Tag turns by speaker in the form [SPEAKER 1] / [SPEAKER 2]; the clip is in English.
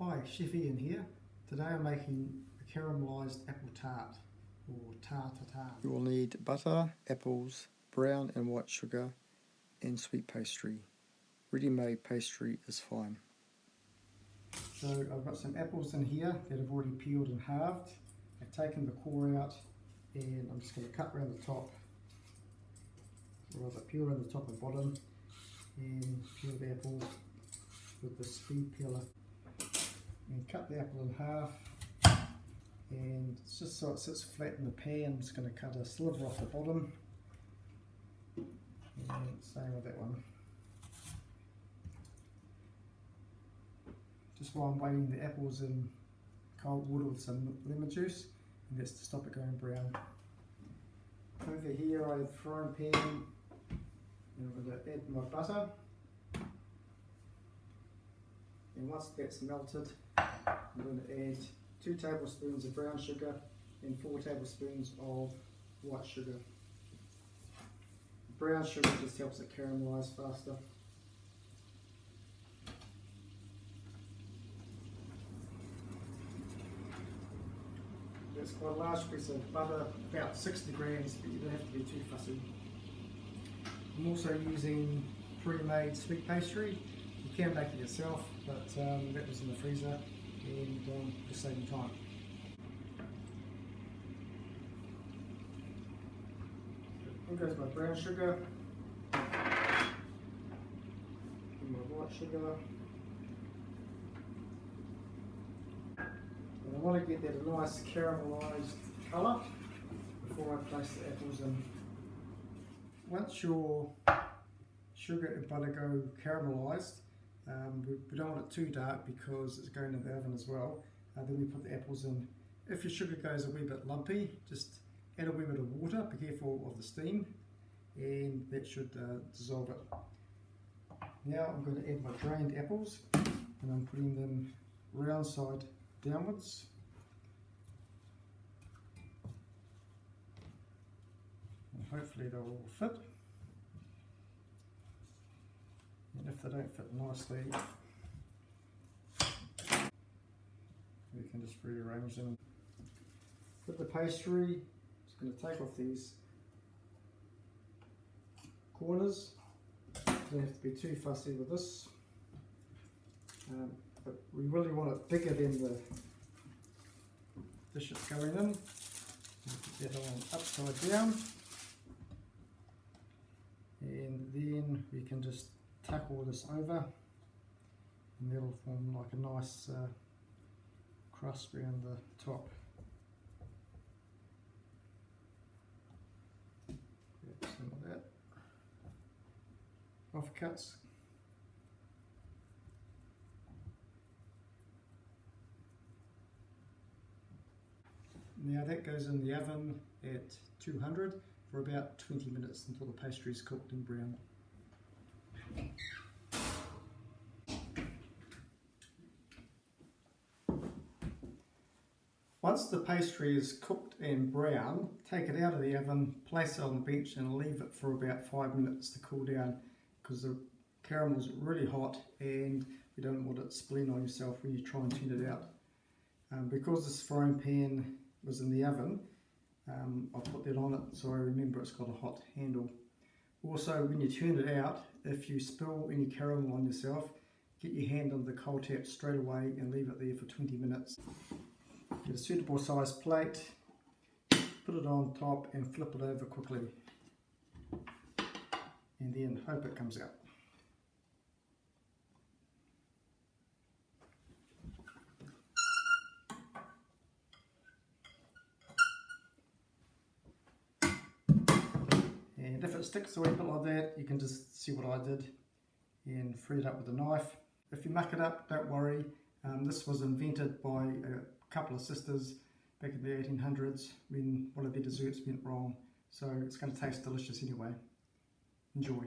[SPEAKER 1] Hi, Chef Ian here. Today I'm making a caramelized apple tart, or Tarte.
[SPEAKER 2] You will need butter, apples, brown and white sugar, and sweet pastry. Ready-made pastry is fine.
[SPEAKER 1] So I've got some apples in here that I've already peeled and halved. I've taken the core out and I'm just going to cut around the top. So I've got peel around the top and bottom, and peel the apple with the speed peeler. And cut the apple in half, and it's just so it sits flat in the pan. I'm just going to cut a sliver off the bottom, and same with that one. Just while I'm waiting, the apple's in cold water with some lemon juice, and that's to stop it going brown. Over here I have a frying pan, and I'm going to add my butter, and once that's melted, I'm going to add 2 tablespoons of brown sugar and 4 tablespoons of white sugar. Brown sugar just helps it caramelise faster. That's quite a large piece of butter, about 60 grams, but you don't have to be too fussy. I'm also using pre-made sweet pastry. You can make it yourself, but that was in the freezer, and just saving time. In goes my brown sugar, and my white sugar. And I want to get that a nice caramelised colour before I place the apples in. Once your sugar and butter go caramelised, we don't want it too dark because it's going in the oven as well. Then we put the apples in. If your sugar goes a wee bit lumpy, just add a wee bit of water. Be careful of the steam, and that should dissolve it. Now I'm going to add my drained apples, and I'm putting them round side downwards. And hopefully they'll all fit. And if they don't fit nicely, we can just rearrange them. With the pastry, just going to take off these corners. Don't have to be too fussy with this. But we really want it bigger than the dish it's going in. Put that on upside down, and then we can just tuck all this over, and that'll form like a nice crust around the top. Grab some of that. Offcuts. Now that goes in the oven at 200 for about 20 minutes until the pastry is cooked and brown. Once the pastry is cooked and brown, take it out of the oven, place it on the bench and leave it for about 5 minutes to cool down, because the caramel is really hot and you don't want it spilling on yourself when you try and turn it out. Because this frying pan was in the oven, I'll put that on it so I remember it's got a hot handle. Also, when you turn it out, if you spill any caramel on yourself, get your hand on the cold tap straight away and leave it there for 20 minutes. Get a suitable size plate, put it on top and flip it over quickly, and then hope it comes out. And if it sticks a wee bit like that, you can just see what I did and free it up with a knife. If you muck it up, don't worry. This was invented by a couple of sisters back in the 1800s when one of their desserts went wrong. So it's going to taste delicious anyway. Enjoy.